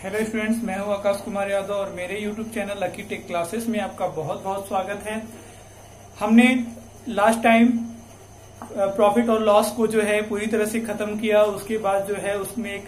Hello students, मैं हूं आकाश कुमार यादव और मेरे YouTube channel lucky tech classes में आपका बहुत बहुत स्वागत है। हमने लास्ट टाइम प्रॉफिट और लॉस को जो है पूरी तरह से खत्म किया। उसके बाद जो है उसमें एक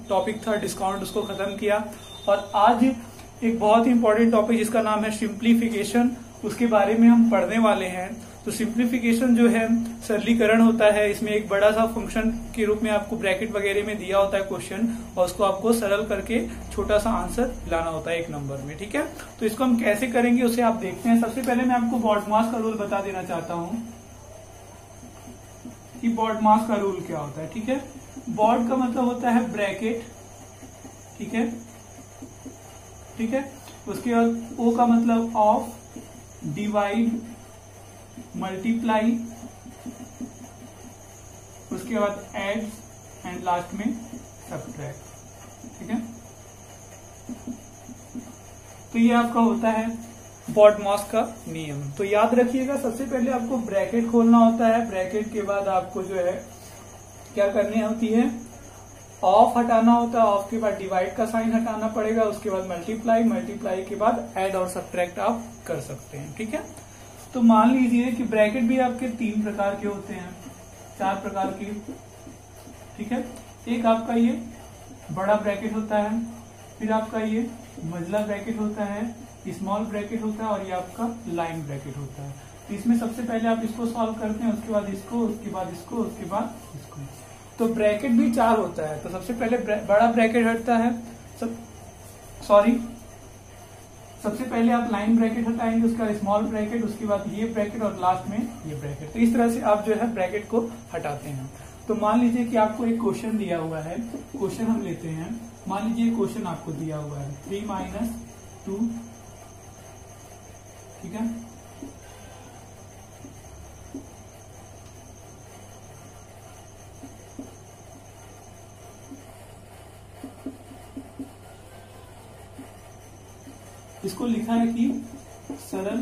टॉपिक था डिस्काउंट, उसको खत्म किया। और आज एक बहुत ही इंपॉर्टेंट टॉपिक जिसका नाम है सिंप्लीफिकेशन, उसके बारे में हम पढ़ने वाले हैं। तो सिंप्लीफिकेशन जो है सरलीकरण होता है। इसमें एक बड़ा सा फंक्शन के रूप में आपको ब्रैकेट वगैरह में दिया होता है क्वेश्चन, और उसको आपको सरल करके छोटा सा आंसर लाना होता है एक नंबर में। ठीक है, तो इसको हम कैसे करेंगे उसे आप देखते हैं। सबसे पहले मैं आपको बॉडमास का रूल बता देना चाहता हूं कि बॉडमास का रूल क्या होता है। ठीक है, बॉड का मतलब होता है ब्रैकेट। ठीक है, ठीक है। उसके बाद ओ का मतलब ऑफ, डिवाइड, मल्टीप्लाई, उसके बाद एड एंड लास्ट में सब्ट्रैक्ट। ठीक है, तो ये आपका होता है बॉडमास का नियम। तो याद रखिएगा, सबसे पहले आपको ब्रैकेट खोलना होता है। ब्रैकेट के बाद आपको जो है क्या करनी होती है, ऑफ हटाना होता है। ऑफ के बाद डिवाइड का साइन हटाना पड़ेगा। उसके बाद मल्टीप्लाई, मल्टीप्लाई के बाद ऐड और सब्ट्रैक्ट आप कर सकते हैं। ठीक है, तो मान लीजिए कि ब्रैकेट भी आपके 3 प्रकार के होते हैं, 4 प्रकार के। ठीक है, एक आपका ये बड़ा ब्रैकेट होता है, फिर आपका ये मझला ब्रैकेट होता है, स्मॉल ब्रैकेट होता है, और ये आपका लाइन ब्रैकेट होता है। तो इसमें सबसे पहले आप इसको सॉल्व करते हैं, उसके बाद इसको, उसके बाद इसको, उसके बाद इसको। तो ब्रैकेट भी 4 होता है। तो सबसे पहले बड़ा ब्रैकेट हटता है, सबसे पहले आप लाइन ब्रैकेट हटाएंगे, उसके बाद स्मॉल ब्रैकेट, उसके बाद ये ब्रैकेट और लास्ट में ये ब्रैकेट। तो इस तरह से आप जो है ब्रैकेट को हटाते हैं। तो मान लीजिए कि आपको एक क्वेश्चन दिया हुआ है। क्वेश्चन हम लेते हैं। मान लीजिए क्वेश्चन आपको दिया हुआ है 3 - 2। ठीक है, इसको लिखा है कि सरल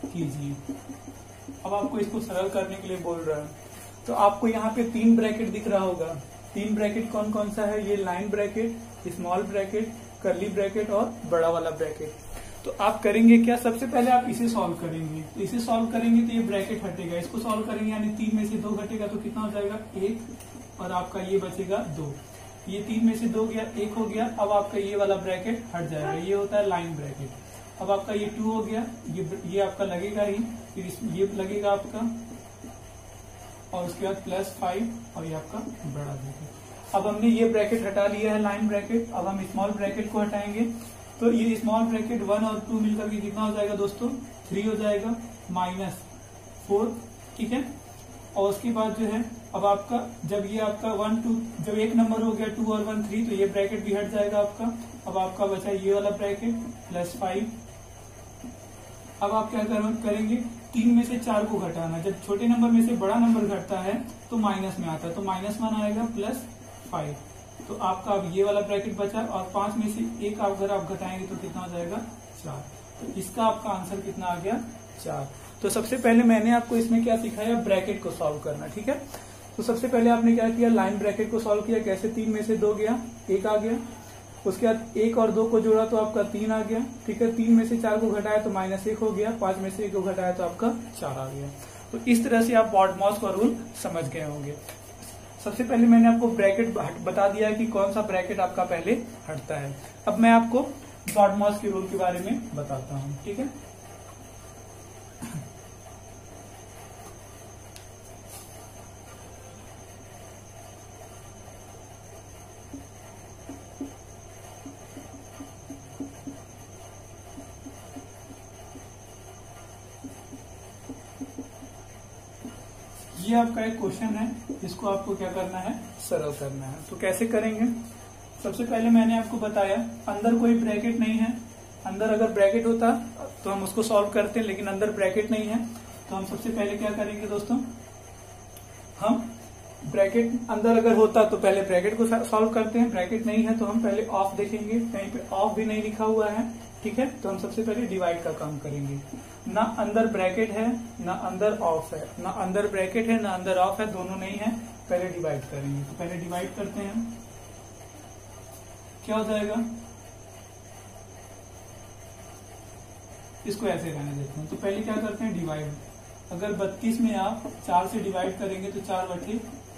कीजिए। अब आपको इसको सरल करने के लिए बोल रहा है। तो आपको यहाँ पे 3 ब्रैकेट दिख रहा होगा। 3 ब्रैकेट कौन कौन सा है, ये line bracket, small bracket, curly bracket और बड़ा वाला ब्रैकेट। तो आप करेंगे क्या, सबसे पहले आप इसे सॉल्व करेंगे। तो इसे सॉल्व करेंगे तो ये ब्रैकेट हटेगा। इसको सॉल्व करेंगे यानी 3 में से 2 घटेगा, तो कितना हो जाएगा 1, और आपका ये बचेगा 2। ये 3 में से 2 गया, 1 हो गया। अब आपका ये वाला ब्रैकेट हट जाएगा, ये होता है लाइन ब्रैकेट। अब आपका ये 2 हो गया, ये आपका लगेगा ही, फिर ये लगेगा आपका, और उसके बाद +5, और ये आपका बड़ा ब्रैकेट। अब हमने ये ब्रैकेट हटा लिया है, लाइन ब्रैकेट। अब हम स्मॉल ब्रैकेट को हटाएंगे। तो ये स्मॉल ब्रैकेट 1 और 2 मिलकर के कितना हो जाएगा दोस्तों, 3 हो जाएगा, -4। ठीक है, और उसके बाद जो है अब आपका जब ये आपका 1 2 जब एक नंबर हो गया 2 और 1 3, तो ये ब्रैकेट भी हट जाएगा आपका। अब आपका बचा ये वाला ब्रैकेट +5। अब आप क्या करेंगे, 3 में से 4 को घटाना। जब छोटे नंबर में से बड़ा नंबर घटता है तो माइनस में आता है, तो -1 आएगा +5। तो आपका अब ये वाला ब्रैकेट बचा, और 5 में से 1 अगर आप घटाएंगे तो कितना हो जाएगा 4। तो इसका आपका आंसर कितना आ गया 4। तो सबसे पहले मैंने आपको इसमें क्या सिखाया, ब्रैकेट को सॉल्व करना। ठीक है, तो सबसे पहले आपने क्या किया, लाइन ब्रैकेट को सॉल्व किया। कैसे, 3 में से 2 गया, 1 आ गया। उसके बाद 1 और 2 को जोड़ा तो आपका 3 आ गया। ठीक है, 3 में से 4 को घटाया तो -1 हो गया। 5 में से 1 को घटाया तो आपका 4 आ गया। तो इस तरह से आप बॉडमास का रूल समझ गए होंगे। सबसे पहले मैंने आपको ब्रैकेट बता दिया है कि कौन सा ब्रैकेट आपका पहले हटता है। अब मैं आपको बॉडमास के रूल के बारे में बताता हूँ। ठीक है, ये आपका एक क्वेश्चन है, इसको आपको क्या करना है, सरल करना है। तो कैसे करेंगे, सबसे पहले मैंने आपको बताया अंदर कोई ब्रैकेट नहीं है। अंदर अगर ब्रैकेट होता तो हम उसको सॉल्व करते हैं, लेकिन अंदर ब्रैकेट नहीं है। तो हम सबसे पहले क्या करेंगे दोस्तों, हम ब्रैकेट अंदर अगर होता तो पहले ब्रैकेट को सॉल्व करते हैं। ब्रैकेट नहीं है तो हम पहले ऑफ देखेंगे, कहीं पे ऑफ भी नहीं लिखा हुआ है। ठीक है, तो हम सबसे पहले डिवाइड का काम करेंगे। ना अंदर ब्रैकेट है ना अंदर ऑफ है, ना अंदर ब्रैकेट है ना अंदर ऑफ है, दोनों नहीं है। पहले डिवाइड करेंगे, तो पहले डिवाइड करते हैं। क्या हो जाएगा, इसको ऐसे रहने देते हैं। तो पहले क्या करते हैं, डिवाइड। अगर 32 में आप 4 से डिवाइड करेंगे तो 4 बटे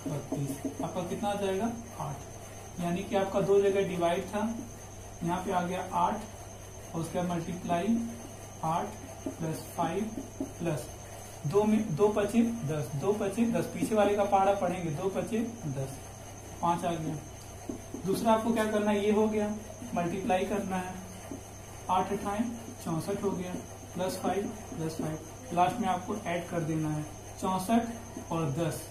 32 आपका कितना आ जाएगा, 8। यानी कि आपका दो जगह डिवाइड था, यहाँ पे आ गया 8 और उसके बाद मल्टीप्लाई 8 प्लस 5 प्लस 2 में 2 पचे 10, 2 पचे 10, पीछे वाले का पहाड़ा पढ़ेंगे, 2 पचे 10, 5 आ गया। दूसरा आपको क्या करना है, ये हो गया, मल्टीप्लाई करना है, 8 अठाएं 64 हो गया, प्लस 5, लास्ट में आपको ऐड कर देना है, 64 और 10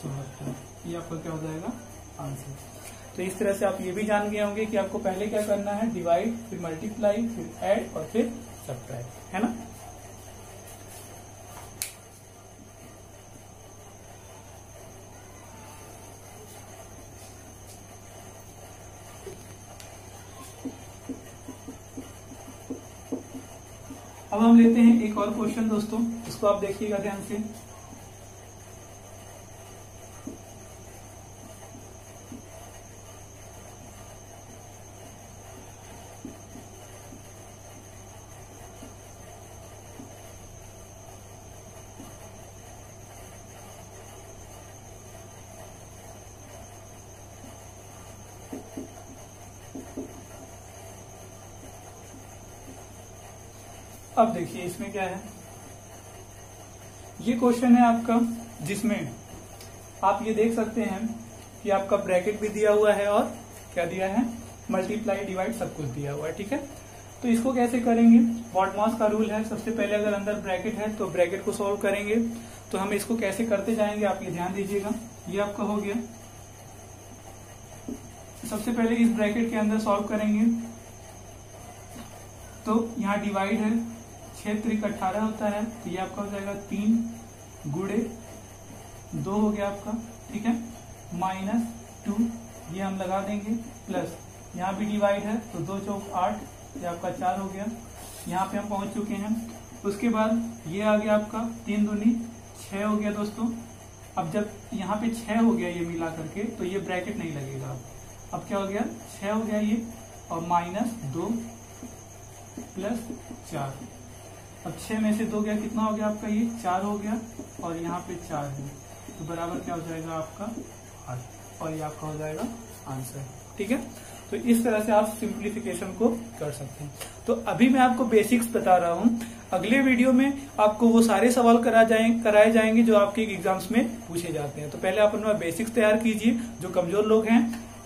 74। ये आपका क्या हो जाएगा, आंसर। तो इस तरह से आप ये भी जान गए होंगे कि आपको पहले क्या करना है, डिवाइड, फिर मल्टीप्लाई, फिर ऐड और फिर सब्ट्रैक्ट, है ना। अब हम लेते हैं एक और क्वेश्चन दोस्तों, इसको आप देखिएगा ध्यान से। अब देखिए इसमें क्या है, ये क्वेश्चन है आपका जिसमें आप ये देख सकते हैं कि आपका ब्रैकेट भी दिया हुआ है और क्या दिया है, मल्टीप्लाई डिवाइड सब कुछ दिया हुआ है, ठीक है। तो इसको कैसे करेंगे, बॉडमास का रूल है, सबसे पहले अगर अंदर ब्रैकेट है तो ब्रैकेट को सॉल्व करेंगे। तो हम इसको कैसे करते जाएंगे आप ये ध्यान दीजिएगा। ये आपका हो गया, सबसे पहले इस ब्रैकेट के अंदर सॉल्व करेंगे तो यहाँ डिवाइड है, 6 त्रिक 18 होता है, तो ये आपका हो जाएगा 3 गुणे 2 हो गया आपका, ठीक है, -2 ये हम लगा देंगे, प्लस यहाँ भी डिवाइड है तो 2 चौक 8, ये आपका 4 हो गया। यहाँ पे हम पहुंच चुके हैं। उसके बाद ये आ गया आपका 3 दूनी 6 हो गया दोस्तों। अब जब यहाँ पे 6 हो गया ये मिला करके तो ये ब्रैकेट नहीं लगेगा। अब क्या हो गया, 6 हो गया ये, और -2 प्लस 4। अब 6 में से 2 गया, कितना हो गया आपका, ये 4 हो गया, और यहाँ पे 4 है, तो बराबर क्या हो जाएगा आपका 8, और ये आपका हो जाएगा आंसर, ठीक है। तो इस तरह से आप सिंप्लीफिकेशन को कर सकते हैं। तो अभी मैं आपको बेसिक्स बता रहा हूँ, अगले वीडियो में आपको वो सारे सवाल कराए जाएंगे जो आपके एग्जाम्स में पूछे जाते हैं। तो पहले आप अपना बेसिक्स तैयार कीजिए। जो कमजोर लोग हैं,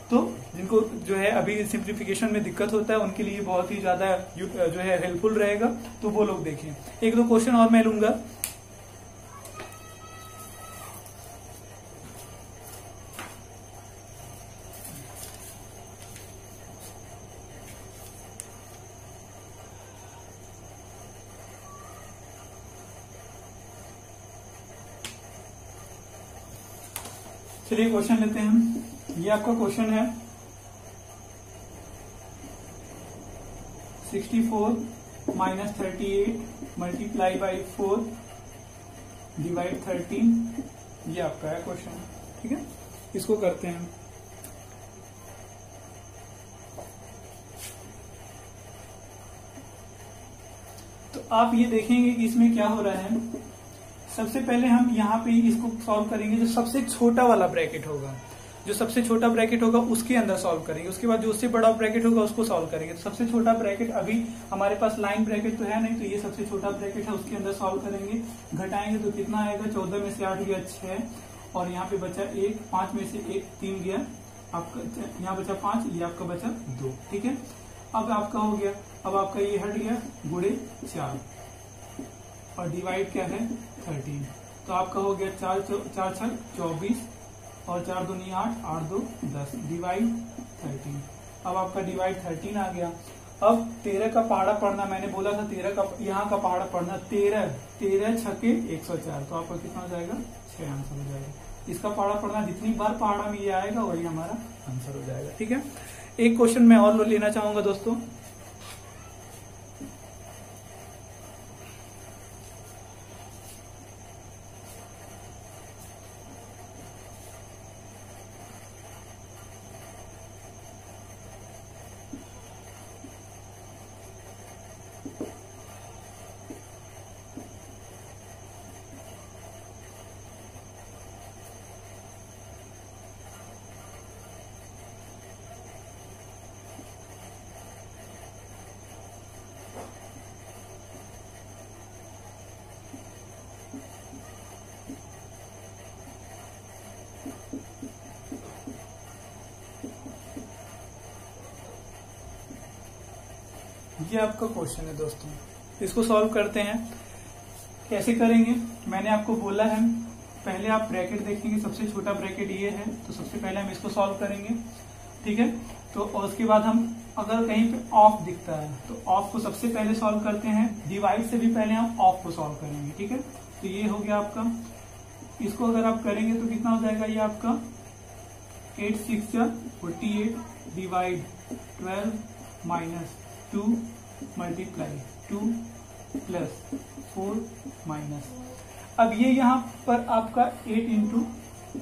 तो जिनको जो है अभी सिंप्लीफिकेशन में दिक्कत होता है, उनके लिए बहुत ही ज्यादा जो है हेल्पफुल रहेगा, तो वो लोग देखें। 1-2 क्वेश्चन और मैं लूंगा। चलिए क्वेश्चन लेते हैं। ये आपका क्वेश्चन है 64 - 38 मल्टीप्लाई बाई 4 डिवाइड 13। ये आपका है क्वेश्चन, ठीक है। इसको करते हैं। तो आप ये देखेंगे कि इसमें क्या हो रहा है। सबसे पहले हम यहाँ पे इसको सॉल्व करेंगे, जो सबसे छोटा वाला ब्रैकेट होगा, जो सबसे छोटा ब्रैकेट होगा उसके अंदर सॉल्व करेंगे। उसके बाद जो उससे बड़ा ब्रैकेट होगा उसको सॉल्व करेंगे। तो सबसे छोटा ब्रैकेट, अभी हमारे पास लाइन ब्रैकेट तो है नहीं, तो ये सबसे छोटा ब्रैकेट है, उसके अंदर सॉल्व करेंगे। घटाएंगे तो कितना आएगा, 14 में से 8 गया 6, और यहाँ पे बचा 1, 5 में से 1 3 गया आपका, यहाँ बचा 5, ये आपका बचा 2, ठीक है। अब आपका हो गया, अब आपका ये हट गया, गुणे 4 और डिवाइड क्या है 13। तो आपका हो गया 4 6 24 और 4 दूनी 8, 8 2 10 डिवाइड 13। अब आपका डिवाइड 13 आ गया। अब 13 का पहाड़ा पढ़ना, मैंने बोला था 13 का यहाँ का पहाड़ा पढ़ना, 13 छके 104, तो आपका कितना हो जाएगा, 6 आंसर हो जाएगा। इसका पहाड़ा पढ़ना, जितनी बार पहाड़ा में ये आएगा वही हमारा आंसर हो जाएगा, ठीक है। एक क्वेश्चन मैं और लेना चाहूंगा दोस्तों। ये आपका क्वेश्चन है दोस्तों, इसको सॉल्व करते हैं। कैसे करेंगे मैंने आपको बोला है, पहले आप ब्रैकेट देखेंगे, सबसे छोटा ब्रैकेट ये है, तो सबसे पहले हम इसको सॉल्व करेंगे, ठीक है। तो और उसके बाद हम अगर कहीं पे ऑफ दिखता है तो ऑफ को सबसे पहले सॉल्व करते हैं, डिवाइड से भी पहले हम ऑफ को सॉल्व करेंगे, ठीक है। तो ये हो गया आपका, इसको अगर आप करेंगे तो कितना हो जाएगा ये आपका 8 6 48 divide 12 minus 2 multiply 2 plus 4 minus, अब ये यहाँ पर आपका 8 इंटू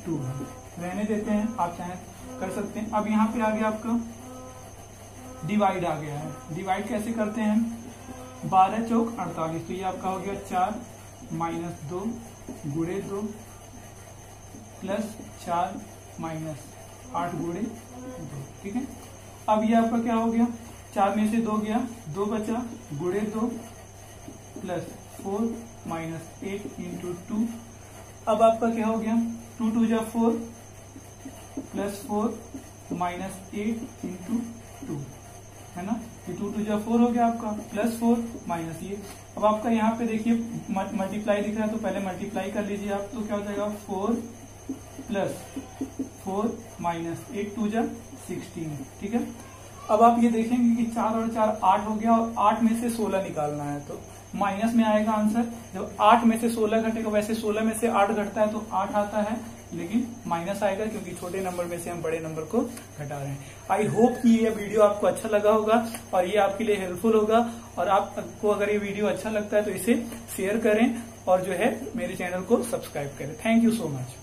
2 है, रहने देते हैं, आप चाहे कर सकते हैं। अब यहाँ पे आ गया आपका डिवाइड आ गया है, डिवाइड कैसे करते हैं, 12 चौक 48, तो ये आपका हो गया 4 माइनस 2 गुणे 2 प्लस 4 माइनस 8 गुणे 2, ठीक है। अब ये आपका क्या हो गया, 4 में से 2 गया, 2 बचा, गुणे 2 प्लस 4 माइनस 8 इंटू 2, अब आपका क्या हो गया, 2 2 जा 4 प्लस 4 माइनस 8 इंटू 2, है ना, ये 2 2 जा 4 हो गया आपका, प्लस 4 माइनस ये। अब आपका यहाँ पे देखिए मल्टीप्लाई दिख रहा है, तो पहले मल्टीप्लाई कर लीजिए आप, तो क्या हो जाएगा 4 प्लस 4 माइनस 8 2 जा 16, ठीक है। अब आप ये देखेंगे कि 4 और 4 8 हो गया, और 8 में से 16 निकालना है, तो माइनस में आएगा आंसर। जब 8 में से 16 घटेगा, वैसे 16 में से 8 घटता है तो 8 आता है, लेकिन माइनस आएगा क्योंकि छोटे नंबर में से हम बड़े नंबर को घटा रहे हैं। आई होप कि ये वीडियो आपको अच्छा लगा होगा और ये आपके लिए हेल्पफुल होगा, और आपको अगर ये वीडियो अच्छा लगता है तो इसे शेयर करें और जो है मेरे चैनल को सब्सक्राइब करें। Thank you so much.